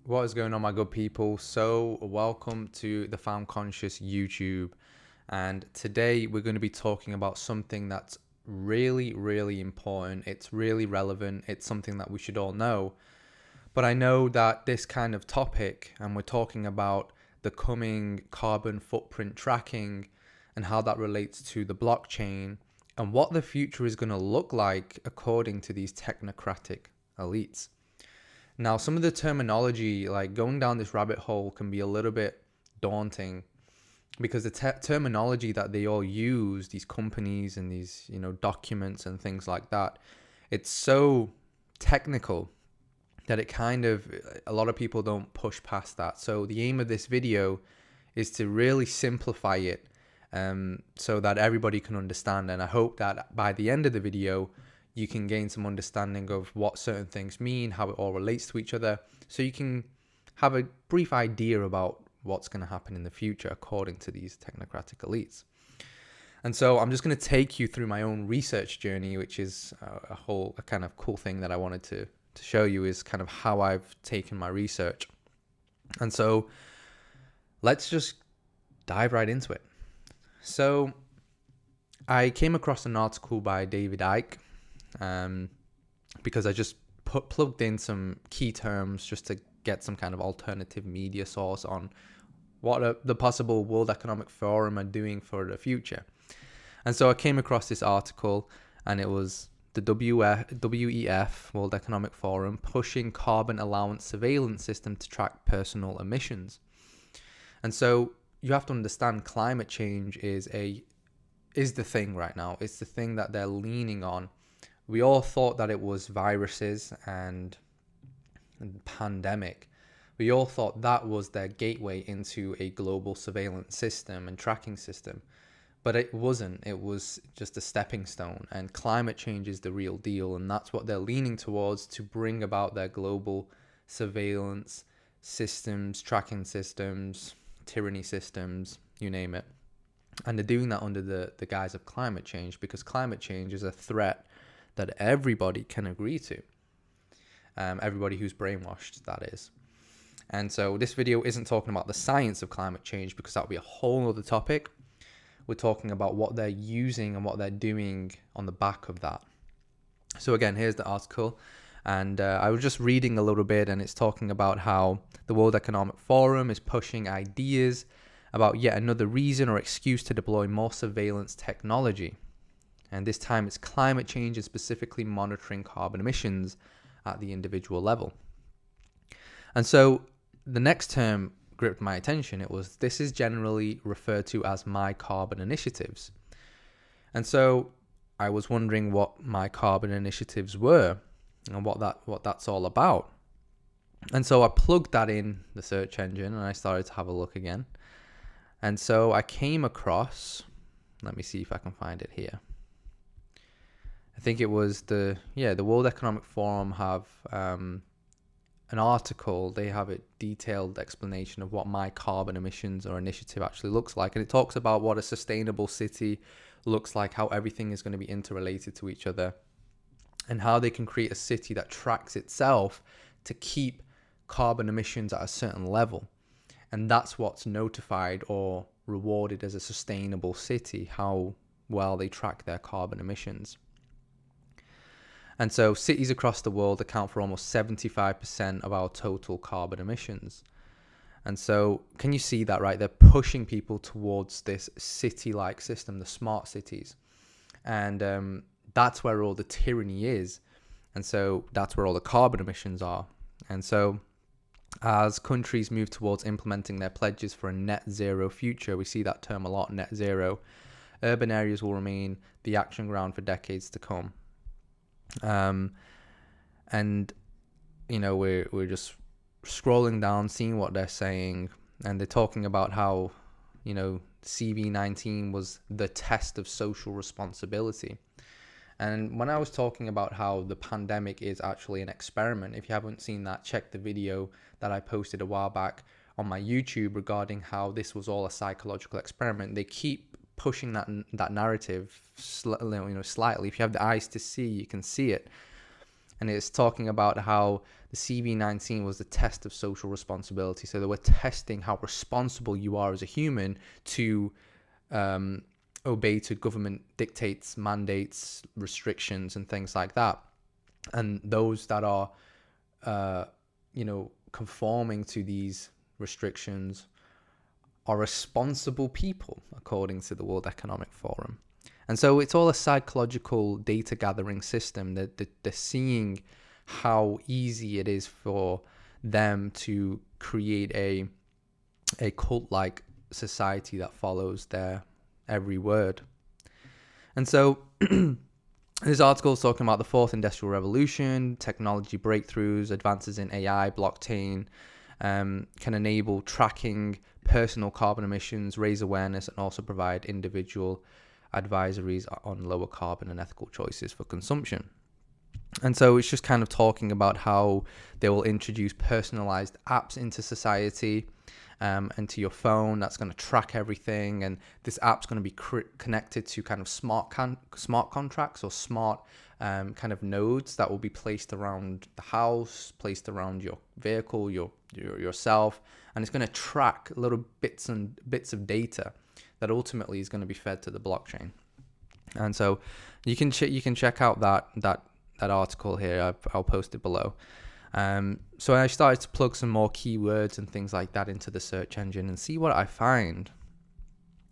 What is going on, my good people? So welcome to the Found Conscious YouTube, and today we're going to be talking about something that's really important. It's really relevant. It's something that we should all know. But I know that this kind of topic, and we're talking about the coming carbon footprint tracking and how that relates to the blockchain and what the future is going to look like according to these technocratic elites. Now, some of the terminology, like going down this rabbit hole, can be a little bit daunting because the terminology that they all use, these companies and these, documents and things like that, it's so technical that a lot of people don't push past that. So the aim of this video is to really simplify it so that everybody can understand. And I hope that by the end of the video, you can gain some understanding of what certain things mean, how it all relates to each other, so you can have a brief idea about what's going to happen in the future according to these technocratic elites. And so I'm just going to take you through my own research journey, which is a kind of cool thing that I wanted to show you, is kind of how I've taken my research. And so let's just dive right into it. So I came across an article by David Icke, because I just plugged in some key terms just to get some kind of alternative media source on what the possible World Economic Forum are doing for the future. And so I came across this article, and it was the WEF, World Economic Forum, pushing carbon allowance surveillance system to track personal emissions. And so you have to understand climate change is the thing right now. It's the thing that they're leaning on. We all thought that it was viruses and pandemic. We all thought that was their gateway into a global surveillance system and tracking system. But it wasn't. It was just a stepping stone. And climate change is the real deal. And that's what they're leaning towards to bring about their global surveillance systems, tracking systems, tyranny systems, you name it. And they're doing that under the guise of climate change, because climate change is a threat that everybody can agree to. Everybody who's brainwashed, that is. And so this video isn't talking about the science of climate change, because that would be a whole other topic. We're talking about what they're using and what they're doing on the back of that. So again, here's the article. And I was just reading a little bit, and it's talking about how the World Economic Forum is pushing ideas about yet another reason or excuse to deploy more surveillance technology. And this time it's climate change, and specifically monitoring carbon emissions at the individual level. And so the next term gripped my attention. This is generally referred to as my carbon initiatives. And so I was wondering what my carbon initiatives were and what that's all about. And so I plugged that in the search engine, and I started to have a look again. And so I came across, let me see if I can find it here. I think it was the World Economic Forum have an article. They have a detailed explanation of what my carbon emissions or initiative actually looks like. And it talks about what a sustainable city looks like, how everything is going to be interrelated to each other, and how they can create a city that tracks itself to keep carbon emissions at a certain level. And that's what's notified or rewarded as a sustainable city, how well they track their carbon emissions. And so cities across the world account for almost 75% of our total carbon emissions. And so can you see that, right? They're pushing people towards this city-like system, the smart cities. And that's where all the tyranny is. And so that's where all the carbon emissions are. And so as countries move towards implementing their pledges for a net zero future, we see that term a lot, net zero, urban areas will remain the action ground for decades to come. And we're just scrolling down, seeing what they're saying, and they're talking about how CV-19 was the test of social responsibility. And when I was talking about how the pandemic is actually an experiment, if you haven't seen that, check the video that I posted a while back on my YouTube regarding how this was all a psychological experiment. They keep pushing that narrative slightly. If you have the eyes to see, you can see it. And it's talking about how the CV19 was the test of social responsibility. So they were testing how responsible you are as a human to obey to government dictates, mandates, restrictions, and things like that. And those that are, conforming to these restrictions are responsible people, according to the World Economic Forum. And so it's all a psychological data gathering system that they're seeing how easy it is for them to create a cult-like society that follows their every word. And so this article is talking about the fourth industrial revolution, technology breakthroughs, advances in AI, blockchain, can enable tracking personal carbon emissions, raise awareness, and also provide individual advisories on lower carbon and ethical choices for consumption. And so it's just kind of talking about how they will introduce personalized apps into society, and to your phone that's going to track everything. And this app's going to be connected to kind of smart contracts or smart kind of nodes that will be placed around the house, placed around your vehicle, yourself, and it's going to track little bits of data that ultimately is going to be fed to the blockchain. And so you can check out that article here. I'll post it below. So I started to plug some more keywords and things like that into the search engine and see what I find.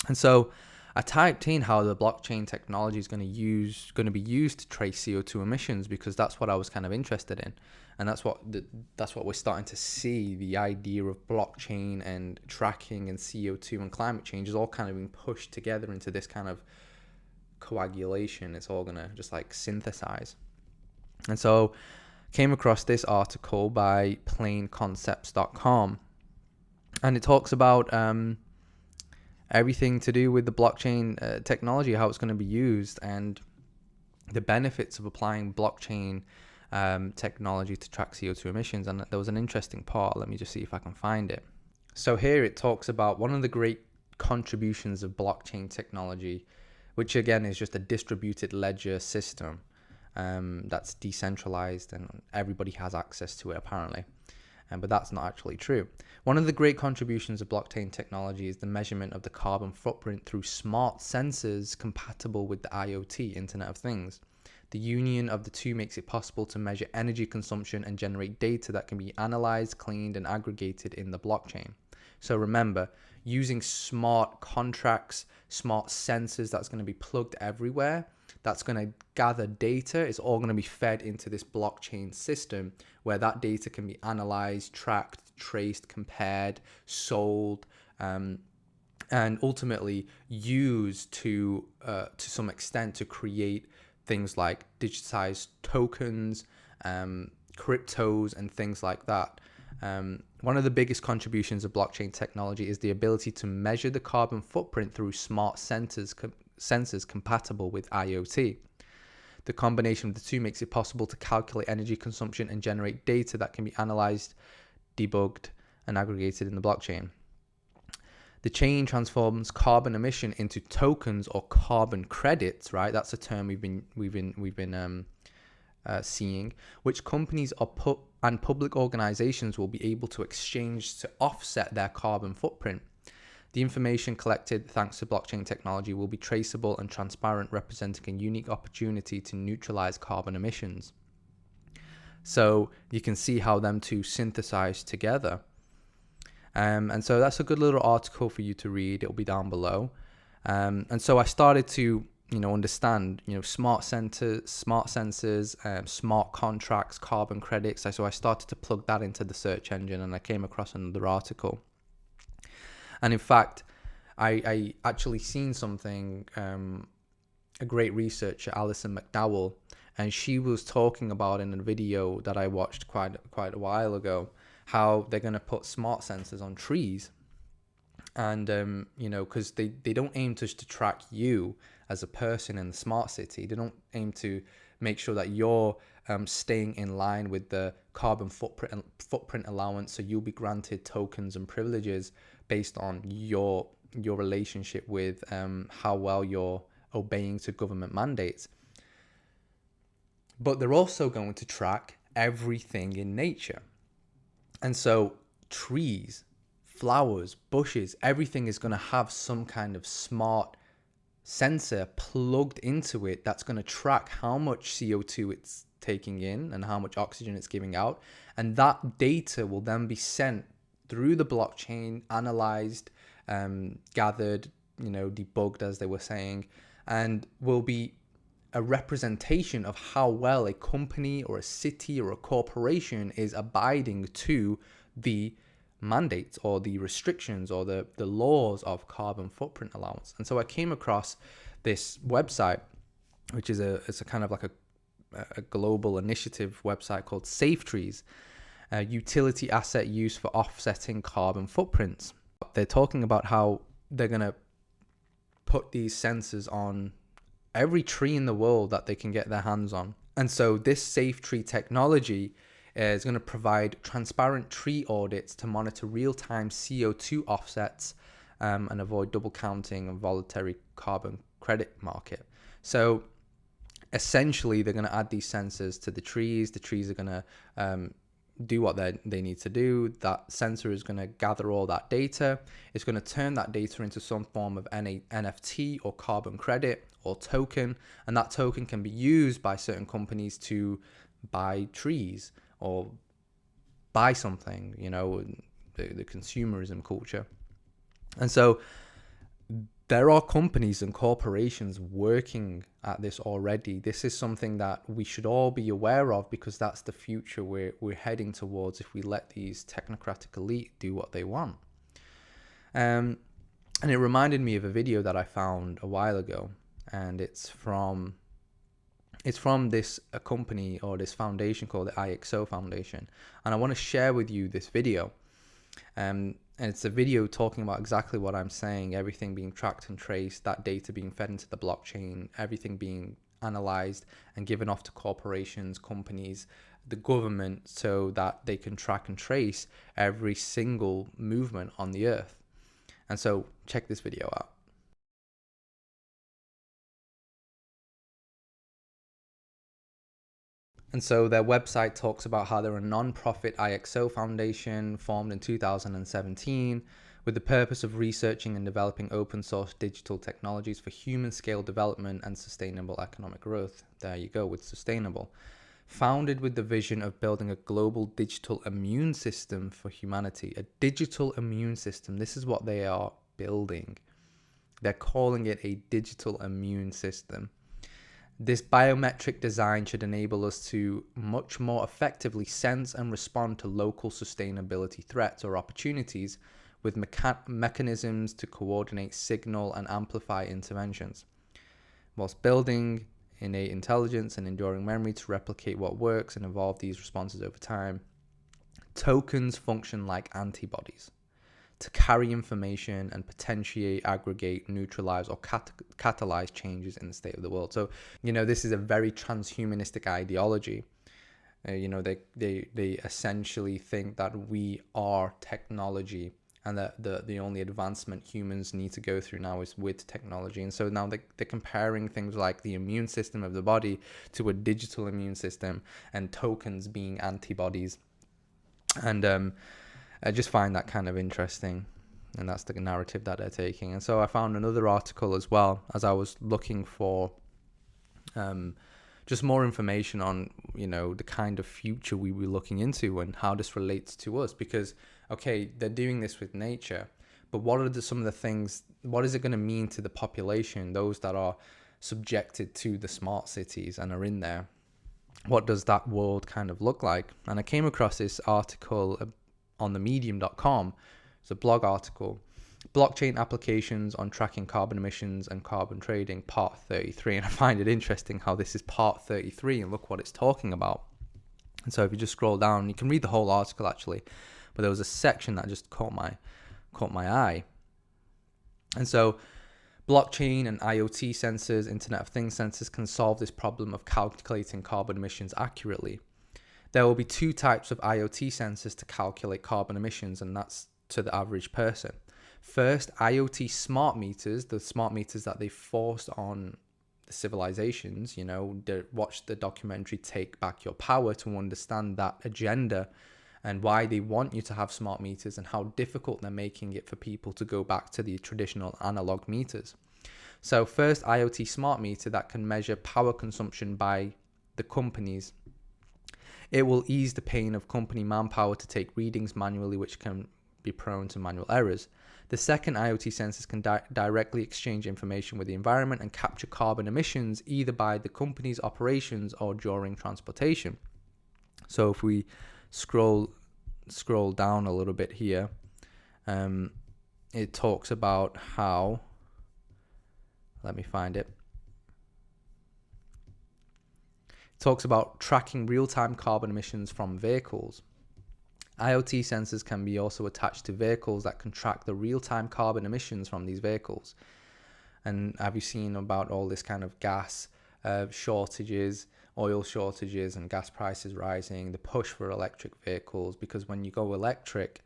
And so I typed in how the blockchain technology is going to be used to trace CO2 emissions, because that's what I was kind of interested in, and that's what we're starting to see. The idea of blockchain and tracking and CO2 and climate change is all kind of being pushed together into this kind of coagulation. It's all going to just like synthesize. And so came across this article by plainconcepts.com, and it talks about everything to do with the blockchain technology, how it's going to be used, and the benefits of applying blockchain technology to track CO2 emissions. And there was an interesting part. Let me just see if I can find it. So here it talks about one of the great contributions of blockchain technology, which again is just a distributed ledger system that's decentralized and everybody has access to it apparently. But that's not actually true. One of the great contributions of blockchain technology is the measurement of the carbon footprint through smart sensors compatible with the IoT, Internet of Things. The union of the two makes it possible to measure energy consumption and generate data that can be analyzed, cleaned, and aggregated in the blockchain. So remember, using smart contracts, smart sensors that's going to be plugged everywhere, that's going to gather data. It's all going to be fed into this blockchain system where that data can be analyzed, tracked, traced, compared, sold, and ultimately used to some extent to create things like digitized tokens, cryptos, and things like that. One of the biggest contributions of blockchain technology is the ability to measure the carbon footprint through smart sensors compatible with IoT. The combination of the two makes it possible to calculate energy consumption and generate data that can be analyzed, debugged, and aggregated in the blockchain. The chain transforms carbon emission into tokens or carbon credits, right? That's a term we've been seeing, which companies and public organizations will be able to exchange to offset their carbon footprint. The information collected thanks to blockchain technology will be traceable and transparent, representing a unique opportunity to neutralize carbon emissions. So you can see how them two synthesize together. And so that's a good little article for you to read. It'll be down below. And so I started to understand, smart sensors, smart contracts, carbon credits. So I started to plug that into the search engine, and I came across another article. And in fact, I actually seen something, a great researcher, Alison McDowell, and she was talking about in a video that I watched quite a while ago, how they're going to put smart sensors on trees. And, because they don't aim to track you as a person in the smart city. They don't aim to make sure that you're staying in line with the carbon footprint allowance, so you'll be granted tokens and privileges based on your relationship with how well you're obeying to government mandates. but they're also going to track everything in nature. And so trees, flowers, bushes, everything is going to have some kind of smart sensor plugged into it that's going to track how much CO2 it's taking in and how much oxygen it's giving out. And that data will then be sent through the blockchain, analyzed, gathered, debugged, as they were saying, and will be a representation of how well a company or a city or a corporation is abiding to the mandates or the restrictions or the laws of carbon footprint allowance. And so I came across this website, which is it's a kind of like a global initiative website called SafeTrees, utility asset use for offsetting carbon footprints. They're talking about how they're going to put these sensors on every tree in the world that they can get their hands on. And so this SafeTree technology is going to provide transparent tree audits to monitor real-time CO2 offsets and avoid double counting and voluntary carbon credit market. So essentially, they're going to add these sensors to the trees. The trees are going to do what they need to do. That sensor is going to gather all that data. It's going to turn that data into some form of NFT or carbon credit or token. And that token can be used by certain companies to buy trees or buy something, the consumerism culture. And so there are companies and corporations working at this already. This is something that we should all be aware of, because that's the future we're heading towards if we let these technocratic elite do what they want. And it reminded me of a video that I found a while ago, and it's from this company or this foundation called the IXO Foundation. And I want to share with you this video. And it's a video talking about exactly what I'm saying, everything being tracked and traced, that data being fed into the blockchain, everything being analyzed and given off to corporations, companies, the government, so that they can track and trace every single movement on the earth. And so check this video out. And so their website talks about how they're a non-profit IXO Foundation formed in 2017 with the purpose of researching and developing open source digital technologies for human scale development and sustainable economic growth. There you go, with sustainable. Founded with the vision of building a global digital immune system for humanity. A digital immune system. This is what they are building. They're calling it a digital immune system. This biometric design should enable us to much more effectively sense and respond to local sustainability threats or opportunities with mechanisms to coordinate, signal, and amplify interventions, whilst building innate intelligence and enduring memory to replicate what works and evolve these responses over time. Tokens function like antibodies to carry information and potentiate, aggregate, neutralize, or catalyze changes in the state of the world. So, this is a very transhumanistic ideology. They essentially think that we are technology, and that the only advancement humans need to go through now is with technology. And so now they're comparing things like the immune system of the body to a digital immune system, and tokens being antibodies. And I just find that kind of interesting, and that's the narrative that they're taking. And so I found another article as well, as I was looking for just more information on, the kind of future we were looking into and how this relates to us. Because, okay, they're doing this with nature, but what are some of the things, what is it going to mean to the population, those that are subjected to the smart cities and are in there? What does that world kind of look like? And I came across this article on the medium.com. It's a blog article, blockchain applications on tracking carbon emissions and carbon trading, part 33. And I find it interesting how this is part 33, and look what it's talking about. And so if you just scroll down, you can read the whole article actually, but there was a section that just caught my eye. And so blockchain and IoT sensors, Internet of Things sensors, can solve this problem of calculating carbon emissions accurately. There will be two types of IoT sensors to calculate carbon emissions, and that's to the average person. First, IoT smart meters, the smart meters that they forced on civilizations, watch the documentary Take Back Your Power to understand that agenda and why they want you to have smart meters and how difficult they're making it for people to go back to the traditional analog meters. So first, IoT smart meter that can measure power consumption by the companies. It will ease the pain of company manpower to take readings manually, which can be prone to manual errors. The second, IoT sensors can directly exchange information with the environment and capture carbon emissions either by the company's operations or during transportation. So if we scroll down a little bit here, it talks about how, let me find it. It talks about tracking real-time carbon emissions from vehicles. IoT sensors can be also attached to vehicles that can track the real-time carbon emissions from these vehicles. And have you seen about all this kind of gas shortages, oil shortages, and gas prices rising, the push for electric vehicles? Because when you go electric,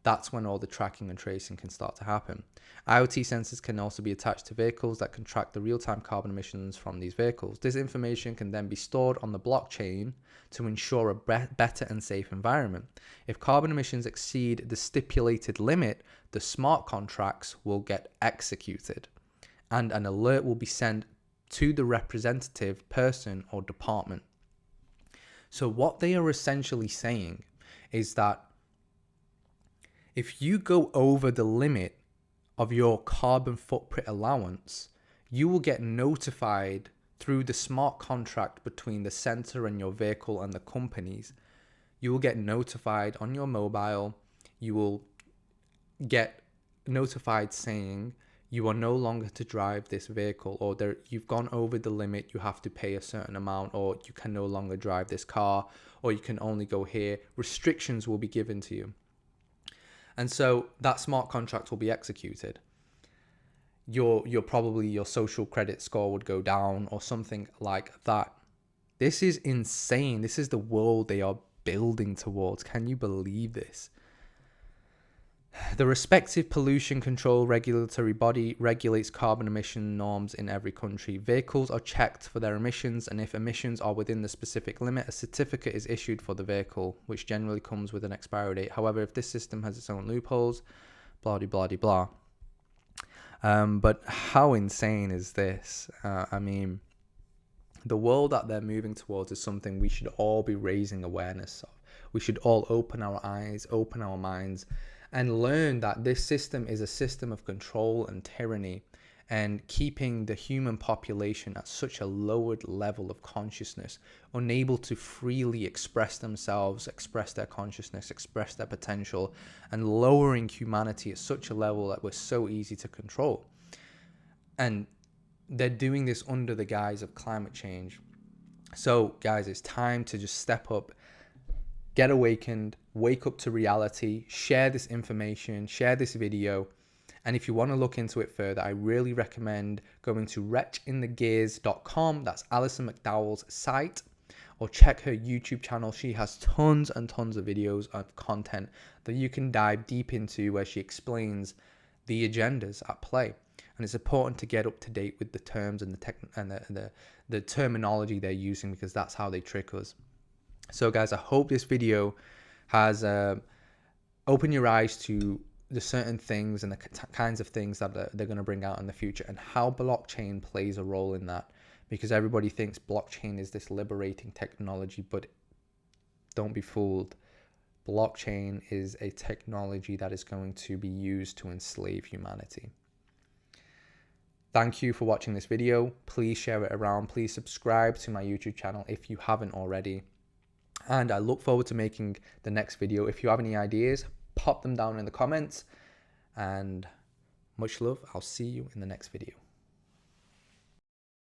that's when all the tracking and tracing can start to happen. IoT sensors can also be attached to vehicles that can track the real-time carbon emissions from these vehicles. This information can then be stored on the blockchain to ensure a better and safe environment. If carbon emissions exceed the stipulated limit, the smart contracts will get executed, and an alert will be sent to the representative person or department. So what they are essentially saying is that if you go over the limit of your carbon footprint allowance, you will get notified through the smart contract between the sensor and your vehicle and the companies. You will get notified on your mobile. You will get notified saying you are no longer to drive this vehicle, or you've gone over the limit, you have to pay a certain amount, or you can no longer drive this car, or you can only go here. Restrictions will be given to you. And so that smart contract will be executed. Your social credit score would go down or something like that. This is insane. This is the world they are building towards. Can you believe this? The respective pollution control regulatory body regulates carbon emission norms in every country. Vehicles are checked for their emissions, and if emissions are within the specific limit, a certificate is issued for the vehicle, which generally comes with an expiry date. However, if this system has its own loopholes, blah, blah, blah, blah. But how insane is this? I mean, the world that they're moving towards is something we should all be raising awareness of. We should all open our eyes, open our minds, and learn that this system is a system of control and tyranny, and keeping the human population at such a lowered level of consciousness, unable to freely express themselves, express their consciousness, express their potential, and lowering humanity at such a level that we're so easy to control. And they're doing this under the guise of climate change. So guys, it's time to just step up, get awakened, wake up to reality, share this information, share this video. And if you want to look into it further, I really recommend going to wretchinthegears.com. That's Alison McDowell's site. Or check her YouTube channel. She has tons and tons of videos of content that you can dive deep into, where she explains the agendas at play. And it's important to get up to date with the terms and the terminology they're using, because that's how they trick us. So guys, I hope this video has opened your eyes to the certain things and the kinds of things that they're going to bring out in the future, and how blockchain plays a role in that. Because everybody thinks blockchain is this liberating technology, but don't be fooled. Blockchain is a technology that is going to be used to enslave humanity. Thank you for watching this video. Please share it around. Please subscribe to my YouTube channel if you haven't already. And I look forward to making the next video. If you have any ideas, pop them down in the comments. And much love. I'll see you in the next video.